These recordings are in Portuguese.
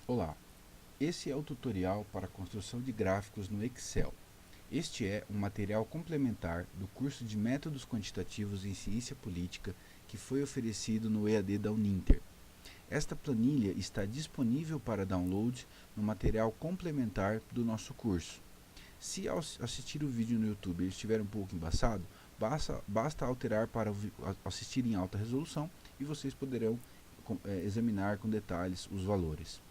Olá, esse é o tutorial para a construção de gráficos no Excel. Este é um material complementar do curso de Métodos Quantitativos em Ciência Política que foi oferecido no EAD da Uninter. Esta planilha está disponível para download no material complementar do nosso curso. Se ao assistir o vídeo no YouTube ele estiver um pouco embaçado, basta alterar para assistir em alta resolução e vocês poderão examinar com detalhes os valores.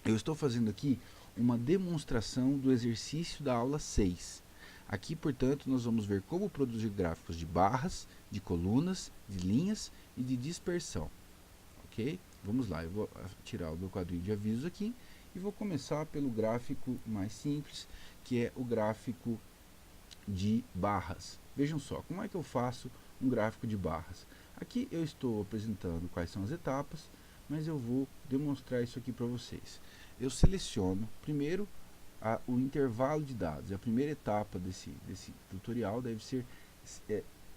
Eu estou fazendo aqui uma demonstração do exercício da aula 6. Aqui, portanto, nós vamos ver como produzir gráficos de barras, de colunas, de linhas e de dispersão. Ok? Vamos lá, eu vou tirar o meu quadrinho de avisos aqui e vou começar pelo gráfico mais simples, que é o gráfico de barras. Vejam só, como é que eu faço um gráfico de barras? Aqui eu estou apresentando quais são as etapas, mas eu vou demonstrar isso aqui para vocês. Eu seleciono primeiro o intervalo de dados. A primeira etapa desse tutorial deve ser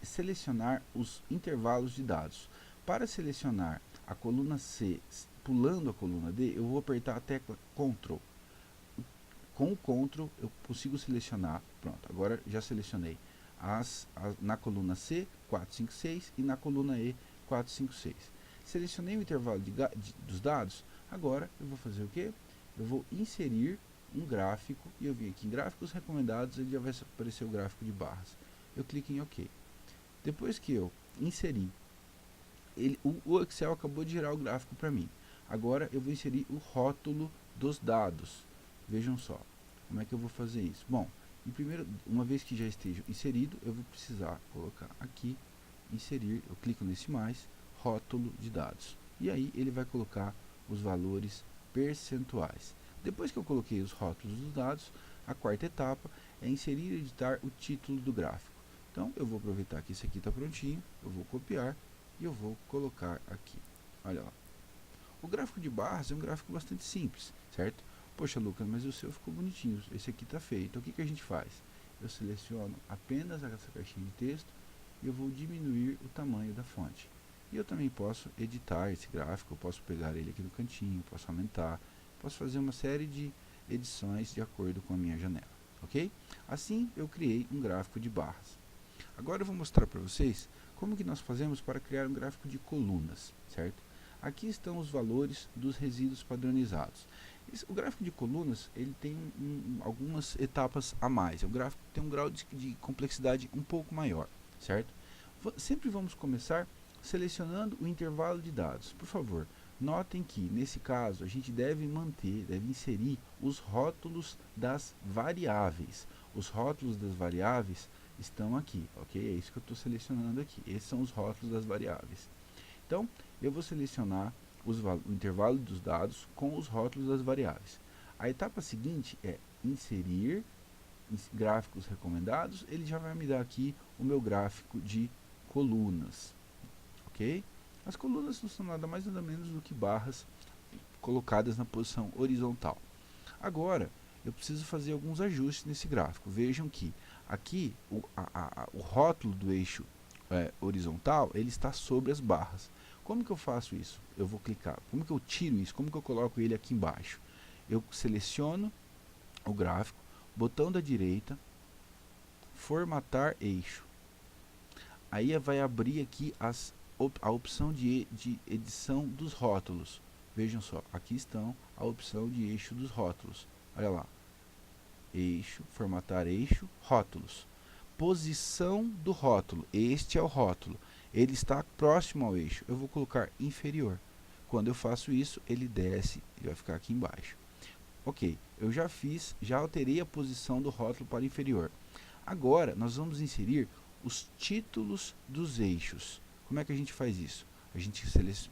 selecionar os intervalos de dados. Para selecionar a coluna C pulando a coluna D, eu vou apertar a tecla Ctrl. Com o Ctrl eu consigo selecionar, pronto, agora já selecionei na coluna C 456 e na coluna E 456. Selecionei o intervalo dos dados, agora eu vou fazer o que? Eu vou inserir um gráfico e eu vim aqui em gráficos recomendados, ele já vai aparecer o gráfico de barras. Eu clico em OK. Depois que eu inseri, o Excel acabou de gerar o gráfico para mim. Agora eu vou inserir o rótulo dos dados. Vejam só, como é que eu vou fazer isso? Bom, primeiro, uma vez que já esteja inserido, eu vou precisar colocar aqui, inserir, eu clico nesse mais, rótulo de dados. E aí ele vai colocar os valores percentuais. Depois que eu coloquei os rótulos dos dados, a quarta etapa é inserir e editar o título do gráfico. Então eu vou aproveitar que esse aqui está prontinho, eu vou copiar e eu vou colocar aqui. Olha lá. O gráfico de barras é um gráfico bastante simples, certo? Poxa, Lucas, mas o seu ficou bonitinho, esse aqui está feio. Então o que a gente faz? Eu seleciono apenas essa caixinha de texto e eu vou diminuir o tamanho da fonte. E eu também posso editar esse gráfico, eu posso pegar ele aqui no cantinho, posso aumentar, posso fazer uma série de edições de acordo com a minha janela, ok? Assim eu criei um gráfico de barras. Agora eu vou mostrar para vocês como que nós fazemos para criar um gráfico de colunas, certo? Aqui estão os valores dos resíduos padronizados. O gráfico de colunas ele tem algumas etapas a mais. O gráfico tem um grau de complexidade um pouco maior, certo? Sempre vamos começar selecionando o intervalo de dados. Por favor, notem que nesse caso a gente deve inserir os rótulos das variáveis. Os rótulos das variáveis estão aqui, ok? É isso que eu estou selecionando aqui. Esses são os rótulos das variáveis. Então, eu vou selecionar o intervalo dos dados com os rótulos das variáveis. A etapa seguinte é inserir gráficos recomendados. Ele já vai me dar aqui o meu gráfico de colunas, ok? As colunas não são nada mais nada menos do que barras colocadas na posição horizontal. Agora, eu preciso fazer alguns ajustes nesse gráfico. Vejam que aqui o rótulo do eixo horizontal ele está sobre as barras. Como que eu faço isso? Eu vou clicar. Como que eu tiro isso? Como que eu coloco ele aqui embaixo? Eu seleciono o gráfico, botão da direita, formatar eixo. Aí vai abrir aqui a opção de edição dos rótulos. Vejam só, aqui estão a opção de eixo dos rótulos. Olha lá. Eixo, formatar eixo, rótulos. Posição do rótulo. Este é o rótulo. Ele está próximo ao eixo. Eu vou colocar inferior. Quando eu faço isso, ele desce e vai ficar aqui embaixo. Ok, eu já alterei a posição do rótulo para inferior. Agora, nós vamos inserir os títulos dos eixos. Como é que a gente faz isso? A gente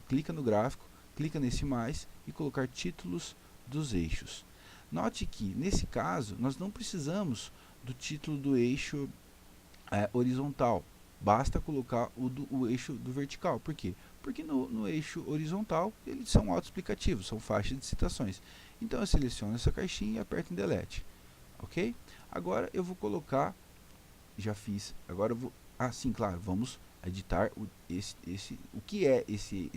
clica no gráfico, clica nesse mais e colocar títulos dos eixos. Note que, nesse caso, nós não precisamos do título do eixo horizontal. Basta colocar o eixo do vertical. Por quê? Porque no eixo horizontal, eles são autoexplicativos, são faixas de citações. Então, eu seleciono essa caixinha e aperto em Delete. Ok? Agora, eu vou colocar, já fiz, agora eu vou, sim, claro, vamos editar o que é esse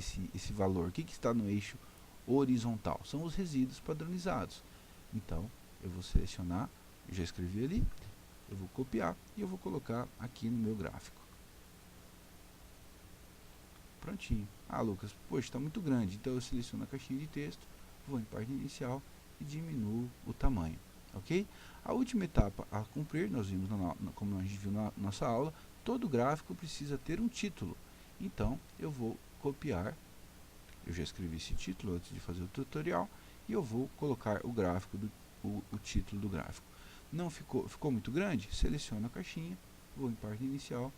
valor, o que está no eixo horizontal. São os resíduos padronizados. Então, eu vou selecionar, já escrevi ali, eu vou copiar e eu vou colocar aqui no meu gráfico. Prontinho. Ah, Lucas, poxa, está muito grande. Então eu seleciono a caixinha de texto, vou em página inicial e diminuo o tamanho. Ok? A última etapa a cumprir, nós vimos, como a gente viu na nossa aula, todo gráfico precisa ter um título. Então eu vou copiar, eu já escrevi esse título antes de fazer o tutorial, e eu vou colocar o gráfico, o título do gráfico. Não ficou muito grande? Seleciono a caixinha, vou em página inicial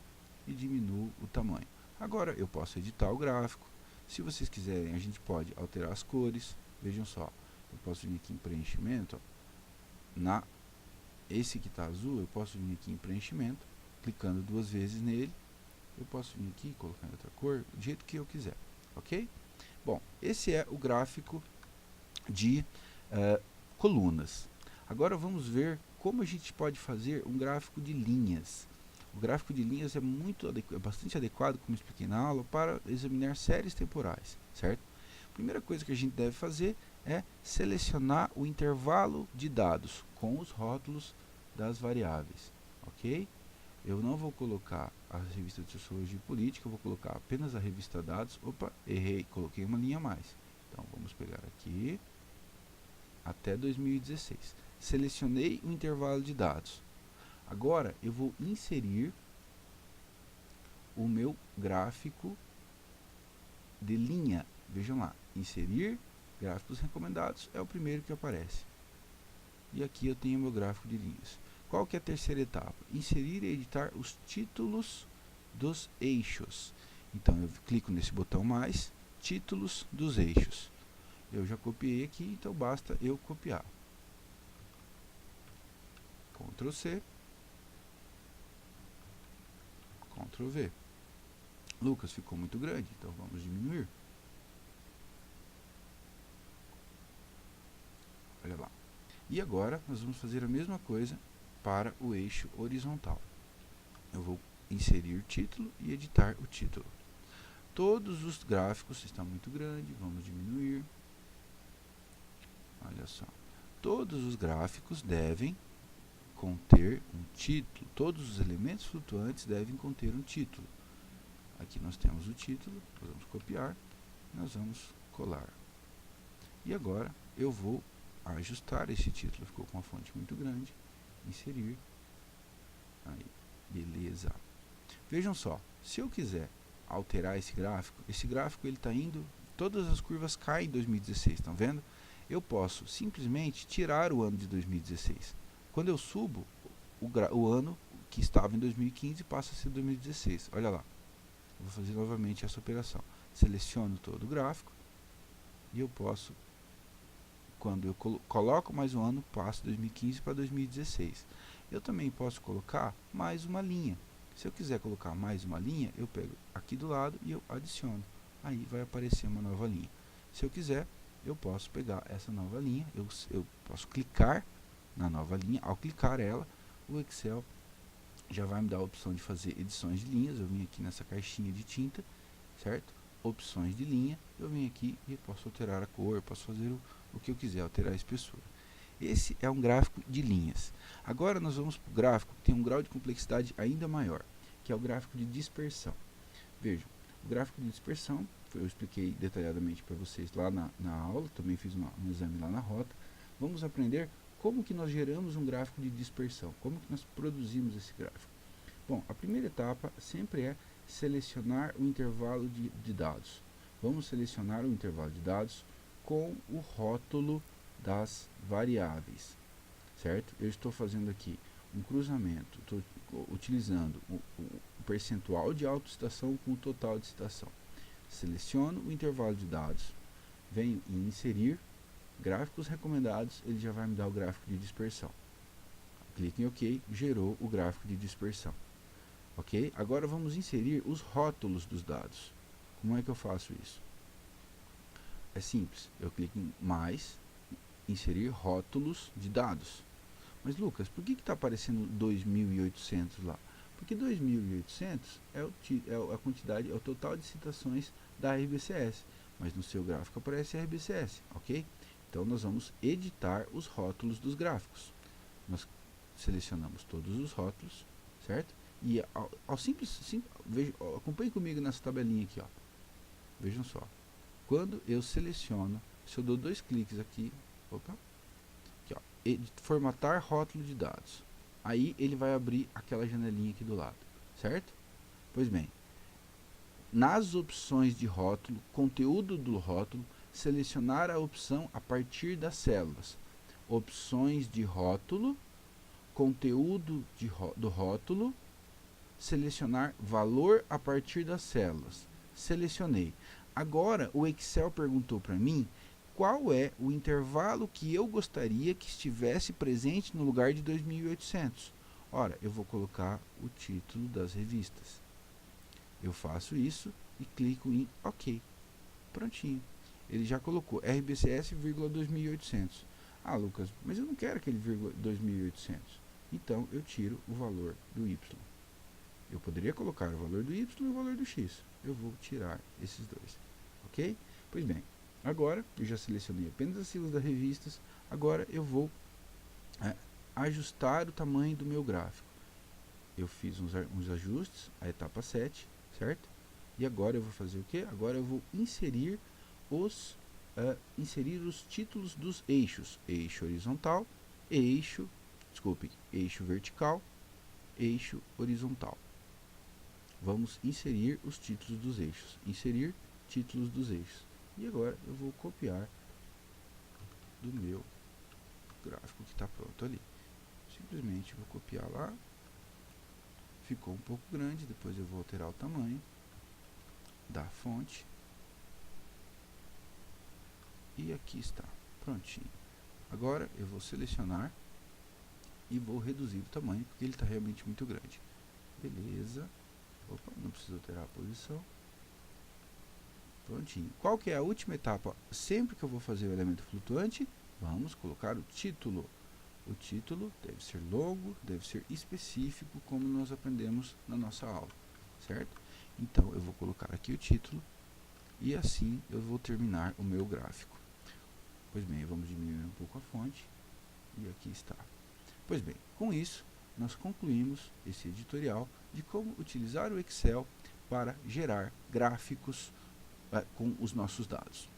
e diminuo o tamanho. Agora eu posso editar o gráfico. Se vocês quiserem, a gente pode alterar as cores. Vejam só, eu posso vir aqui em preenchimento. Esse que está azul, eu posso vir aqui em preenchimento, clicando 2 vezes nele. Eu posso vir aqui, colocando outra cor, do jeito que eu quiser. Ok? Bom, esse é o gráfico de colunas. Agora vamos ver como a gente pode fazer um gráfico de linhas. O gráfico de linhas é bastante adequado, como expliquei na aula, para examinar séries temporais, certo? A primeira coisa que a gente deve fazer é selecionar o intervalo de dados com os rótulos das variáveis, ok? Eu não vou colocar a revista de Sociologia e Política, eu vou colocar apenas a revista Dados. Opa, errei, coloquei uma linha a mais. Então vamos pegar aqui até 2016. Selecionei o intervalo de dados. Agora eu vou inserir o meu gráfico de linha. Vejam lá, inserir gráficos recomendados é o primeiro que aparece. E aqui eu tenho o meu gráfico de linhas. Qual que é a terceira etapa? Inserir e editar os títulos dos eixos. Então eu clico nesse botão mais, títulos dos eixos. Eu já copiei aqui, então basta eu copiar. Ctrl C, Ctrl V. Lucas, ficou muito grande, então vamos diminuir. Olha lá. E agora nós vamos fazer a mesma coisa para o eixo horizontal. Eu vou inserir título e editar o título. Todos os gráficos estão muito grandes, vamos diminuir. Olha só. Todos os gráficos devem conter um título. Todos os elementos flutuantes devem conter um título. Aqui nós temos o título, nós vamos copiar, nós vamos colar. E agora eu vou ajustar esse título, ficou com uma fonte muito grande, inserir, aí, beleza. Vejam só, se eu quiser alterar esse gráfico ele está indo, todas as curvas caem em 2016, estão vendo? Eu posso simplesmente tirar o ano de 2016. Quando eu subo, o ano que estava em 2015 passa a ser 2016, olha lá. Vou fazer novamente essa operação. Seleciono todo o gráfico e eu posso, quando eu coloco mais um ano, passo 2015 para 2016. Eu também posso colocar mais uma linha. Se eu quiser colocar mais uma linha, eu pego aqui do lado e eu adiciono. Aí vai aparecer uma nova linha. Se eu quiser, eu posso pegar essa nova linha, eu posso clicar na nova linha. Ao clicar ela, o Excel já vai me dar a opção de fazer edições de linhas. Eu vim aqui nessa caixinha de tinta, certo? Opções de linha, eu venho aqui e posso alterar a cor, posso fazer o que eu quiser, alterar a espessura. Esse é um gráfico de linhas. Agora nós vamos para o gráfico que tem um grau de complexidade ainda maior, que é o gráfico de dispersão. Vejam, o gráfico de dispersão, eu expliquei detalhadamente para vocês lá na aula, também fiz um exame lá na rota. Vamos aprender como que nós geramos um gráfico de dispersão, como que nós produzimos esse gráfico. Bom, a primeira etapa sempre é selecionar o intervalo de dados. Vamos selecionar o intervalo de dados com o rótulo das variáveis, certo? Eu estou fazendo aqui um cruzamento, estou utilizando o percentual de autocitação com o total de citação. Seleciono o intervalo de dados, venho em inserir gráficos recomendados, ele já vai me dar o gráfico de dispersão. Clique em OK, gerou o gráfico de dispersão. Ok? Agora vamos inserir os rótulos dos dados. Como é que eu faço isso? É simples, eu clico em mais, inserir rótulos de dados. Mas Lucas, por que está aparecendo 2.800 lá? Porque 2.800 é a quantidade, é o total de citações da RBCS. mas no seu gráfico aparece RBCS, ok? Então nós vamos editar os rótulos dos gráficos. Nós selecionamos todos os rótulos, certo? E ao acompanhe comigo nessa tabelinha aqui, ó. Vejam só. Quando eu seleciono, se eu dou 2 cliques aqui, opa, aqui, ó, formatar rótulo de dados. Aí ele vai abrir aquela janelinha aqui do lado, certo? Pois bem, nas opções de rótulo, conteúdo do rótulo, selecionar a opção a partir das células. Opções de rótulo, conteúdo do rótulo, selecionar valor a partir das células. Selecionei. Agora o Excel perguntou para mim qual é o intervalo que eu gostaria que estivesse presente no lugar de 2800. Ora, eu vou colocar o título das revistas. Eu faço isso e clico em OK. Prontinho. Ele já colocou RBCS, 2800. Ah, Lucas, mas eu não quero aquele 2800. Então eu tiro o valor do Y. Eu poderia colocar o valor do Y e o valor do X. Eu vou tirar esses dois. Ok? Pois bem, agora eu já selecionei apenas as siglas das revistas. Agora eu vou ajustar o tamanho do meu gráfico. Eu fiz uns ajustes, a etapa 7, certo? E agora eu vou fazer o que? Agora eu vou inserir os títulos dos eixos. Eixo horizontal, eixo vertical, eixo horizontal. Vamos inserir os títulos dos eixos. Inserir títulos dos eixos. E agora eu vou copiar do meu gráfico que está pronto ali. Simplesmente vou copiar lá. Ficou um pouco grande, depois eu vou alterar o tamanho da fonte. E aqui está, prontinho. Agora eu vou selecionar e vou reduzir o tamanho, porque ele está realmente muito grande. Beleza. Opa, não preciso alterar a posição. Prontinho. Qual que é a última etapa? Sempre que eu vou fazer o elemento flutuante, vamos colocar o título. O título deve ser longo, deve ser específico, como nós aprendemos na nossa aula, certo? Então, eu vou colocar aqui o título e assim eu vou terminar o meu gráfico. Pois bem, vamos diminuir um pouco a fonte e aqui está. Pois bem, com isso, nós concluímos esse editorial de como utilizar o Excel para gerar gráficos com os nossos dados.